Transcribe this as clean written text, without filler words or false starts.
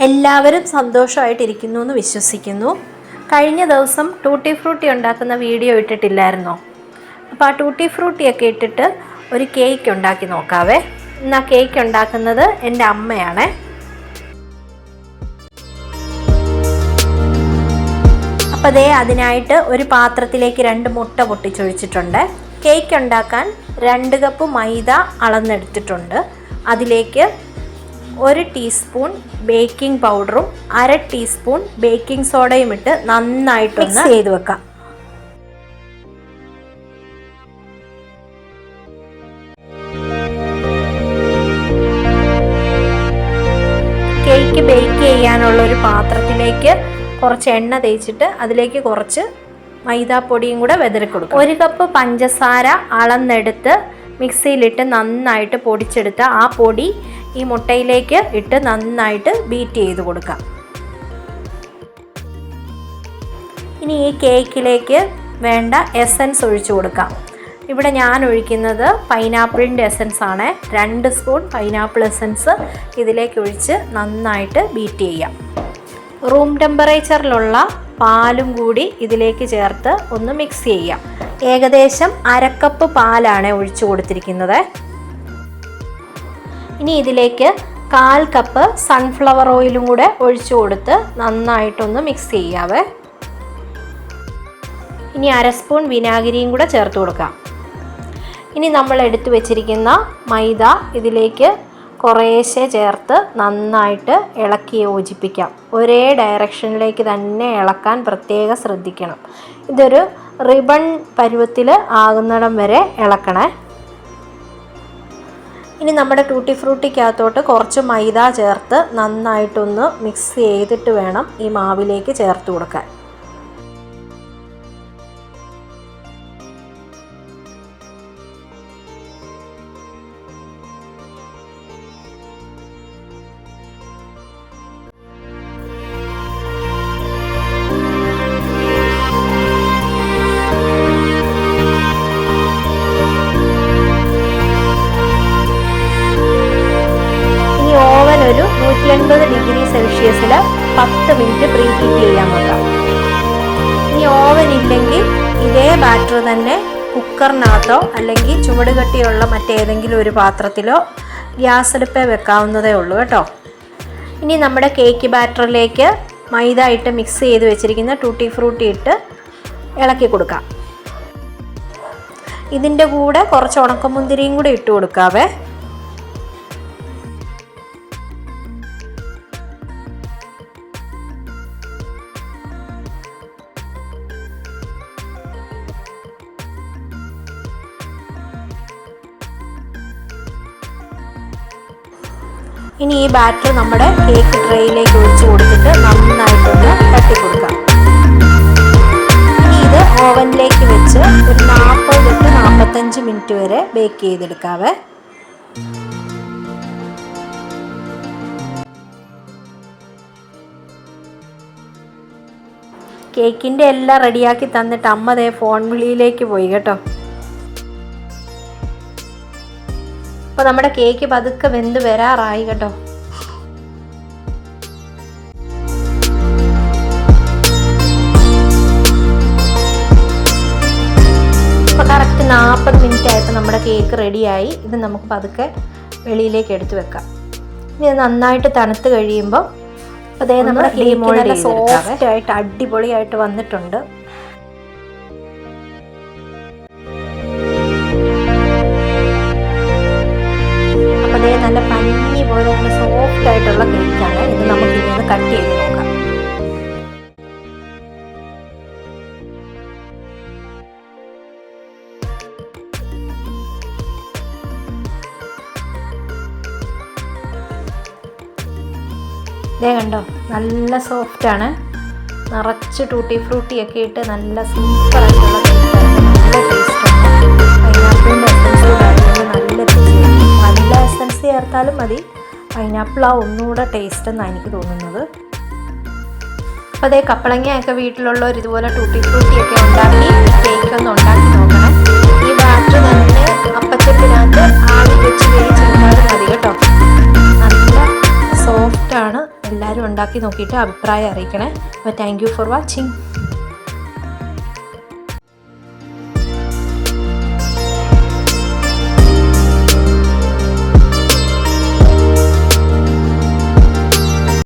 എല്ലാവരും സന്തോഷമായിട്ടിരിക്കുന്നു എന്ന് വിശ്വസിക്കുന്നു. കഴിഞ്ഞ ദിവസം ടൂട്ടി ഫ്രൂട്ടി ഉണ്ടാക്കുന്ന വീഡിയോ ഇട്ടിട്ടില്ലായിരുന്നോ? അപ്പോൾ ആ ടൂട്ടി ഫ്രൂട്ടിയൊക്കെ ഇട്ടിട്ട് ഒരു കേക്ക് ഉണ്ടാക്കി നോക്കാവേ. ഇന്ന് ആ കേക്ക് ഉണ്ടാക്കുന്നത് എൻ്റെ അമ്മയാണ്. അപ്പോൾ ദേ അതിനായിട്ട് ഒരു പാത്രത്തിലേക്ക് 2 മുട്ട പൊട്ടിച്ചൊഴിച്ചിട്ടുണ്ട്. കേക്ക് ഉണ്ടാക്കാൻ 2 കപ്പ് മൈദ അളന്നെടുത്തിട്ടുണ്ട്. അതിലേക്ക് 1 ടീസ്പൂൺ ബേക്കിംഗ് പൗഡറും 1/2 ടീസ്പൂൺ ബേക്കിംഗ് സോഡയും ഇട്ട് നന്നായിട്ടൊന്ന് മിക്സ് ചെയ്ത് വെക്കാം. കേക്ക് ബേക്ക് ചെയ്യാനുള്ള ഒരു പാത്രത്തിലേക്ക് കുറച്ച് എണ്ണ തേച്ചിട്ട് അതിലേക്ക് കുറച്ച് മൈദാപ്പൊടിയും കൂടെ വിതറി കൊടുക്കും. 1 കപ്പ് പഞ്ചസാര അളന്നെടുത്ത് മിക്സിയിലിട്ട് നന്നായിട്ട് പൊടിച്ചെടുത്ത ആ പൊടി ഈ മുട്ടയിലേക്ക് ഇട്ട് നന്നായിട്ട് ബീറ്റ് ചെയ്ത് കൊടുക്കാം. ഇനി ഈ കേക്കിലേക്ക് വേണ്ട എസൻസ് ഒഴിച്ചു കൊടുക്കാം. ഇവിടെ ഞാൻ ഒഴിക്കുന്നത് പൈനാപ്പിളിൻ്റെ എസൻസ് ആണ്. 2 സ്പൂൺ പൈനാപ്പിൾ എസൻസ് ഇതിലേക്ക് ഒഴിച്ച് നന്നായിട്ട് ബീറ്റ് ചെയ്യാം. റൂം ടെമ്പറേച്ചറിലുള്ള പാലും കൂടി ഇതിലേക്ക് ചേർത്ത് ഒന്ന് മിക്സ് ചെയ്യാം. ഏകദേശം 1/2 കപ്പ് പാലാണ് ഒഴിച്ചു കൊടുത്തിരിക്കുന്നത്. ഇനി ഇതിലേക്ക് 1/4 കപ്പ് സൺഫ്ലവർ ഓയിലും കൂടെ ഒഴിച്ചു കൊടുത്ത് നന്നായിട്ടൊന്ന് മിക്സ് ചെയ്യാവേ. ഇനി 1/2 സ്പൂൺ വിനാഗിരിയും കൂടെ ചേർത്ത് കൊടുക്കാം. ഇനി നമ്മൾ എടുത്തു വെച്ചിരിക്കുന്ന മൈദ ഇതിലേക്ക് കുറേശ്ശെ ചേർത്ത് നന്നായിട്ട് ഇളക്കി യോജിപ്പിക്കാം. ഒരേ ഡയറക്ഷനിലേക്ക് തന്നെ ഇളക്കാൻ പ്രത്യേകം ശ്രദ്ധിക്കണം. ഇതൊരു റിബൺ പരുവത്തിൽ ആകുന്നിടം വരെ ഇളക്കണേ. ഇനി നമ്മുടെ ടൂട്ടി ഫ്രൂട്ടിക്കകത്തോട്ട് കുറച്ച് മൈദ ചേർത്ത് നന്നായിട്ടൊന്ന് മിക്സ് ചെയ്തിട്ട് വേണം ഈ മാവിലേക്ക് ചേർത്ത് കൊടുക്കാൻ. ഒരു 180 ഡിഗ്രി സെൽഷ്യസിൽ 10 മിനിറ്റ് പ്രീഹീറ്റ് ചെയ്യാൻ നോക്കാം. ഇനി ഓവൻ ഇല്ലെങ്കിൽ ഇതേ ബാറ്റർ തന്നെ കുക്കറിനകത്തോ അല്ലെങ്കിൽ ചുവട് കട്ടിയുള്ള മറ്റേതെങ്കിലും ഒരു പാത്രത്തിലോ ഗ്യാസ് അടുപ്പേ വെക്കാവുന്നതേ ഉള്ളൂ കേട്ടോ. ഇനി നമ്മുടെ കേക്ക് ബാറ്ററിലേക്ക് മൈദ ഇട്ട് മിക്സ് ചെയ്ത് വെച്ചിരിക്കുന്ന ടൂട്ടി ഫ്രൂട്ടി ഇട്ട് ഇളക്കി കൊടുക്കാം. ഇതിൻ്റെ കൂടെ കുറച്ച് ഉണക്കമുന്തിരിയും കൂടെ ഇട്ട് കൊടുക്കാവേ. ഇനി ഈ ബാറ്റർ നമ്മുടെ കേക്ക് ട്രേയിലേക്ക് ഒഴിച്ചു കൊടുത്തിട്ട് നന്നായിട്ടൊന്ന് തട്ടിക്കൊടുക്കാം. ഇനി ഇത് ഓവനിലേക്ക് വെച്ച് ഒരു 40 to 45 മിനിറ്റ് വരെ ബേക്ക് ചെയ്തെടുക്കാവേ. കേക്കിൻ്റെ എല്ലാം റെഡിയാക്കി തന്നിട്ട് അമ്മ ദേ ഫോൺ വിളിയിലേക്ക് പോയി കേട്ടോ. അപ്പോൾ നമ്മുടെ കേക്ക് പതുക്കെ വെന്ത് വരാറായി കേട്ടോ. ഇപ്പോൾ കറക്റ്റ് 40 മിനിറ്റ് ആയപ്പോൾ നമ്മുടെ കേക്ക് റെഡിയായി. ഇത് നമുക്ക് പതുക്കെ വെളിയിലേക്ക് എടുത്ത് വെക്കാം. ഇനി നന്നായിട്ട് തണുത്ത് കഴിയുമ്പോൾ അതേ നമ്മുടെ കേക്ക് നല്ല സോഫ്റ്റ് ആയിട്ട് അടിപൊളിയായിട്ട് വന്നിട്ടുണ്ട്. അതേ നല്ല പഞ്ഞി പോലെ നല്ല സോഫ്റ്റ് ആയിട്ടുള്ള കേക്കാണ്. ഇത് നമുക്ക് ഇനി ഒന്ന് കട്ട് ചെയ്ത് നോക്കാം. ഇതേ കണ്ടോ, നല്ല സോഫ്റ്റാണ്. നിറച്ച് ടൂട്ടി ഫ്രൂട്ടിയൊക്കെ ഇട്ട് നല്ല സൂപ്പറായിട്ടുള്ള കേക്കാണ്. നല്ല ടേസ്റ്റാണ്. പൈനാപ്പിളിൻ്റെ എസൻസ് നല്ല നല്ല എസൻസ് ചേർത്താലും മതി. പൈനാപ്പിൾ ആ ഒന്നുകൂടെ ടേസ്റ്റ് എന്നാണ് എനിക്ക് തോന്നുന്നത്. അപ്പോൾ അതേ കപ്പളങ്ങയൊക്കെ വീട്ടിലുള്ളവർ ഇതുപോലെ ടൂട്ടി ഫ്രൂട്ടിയൊക്കെ ഉണ്ടാക്കി കേക്ക് ഒന്ന് ഉണ്ടാക്കി നോക്കണം. ഈ ബാറ്റർ തന്നെ അപ്പച്ചട്ടിനകത്ത് ആവി വെച്ച് വേവിച്ചെടുത്താലും മതി കേട്ടോ. നല്ല സോഫ്റ്റ് സോഫ്റ്റാണ്. എല്ലാവരും ഉണ്ടാക്കി നോക്കിയിട്ട് അഭിപ്രായം അറിയിക്കണേ. അപ്പോൾ താങ്ക് യു ഫോർ വാച്ചിങ്.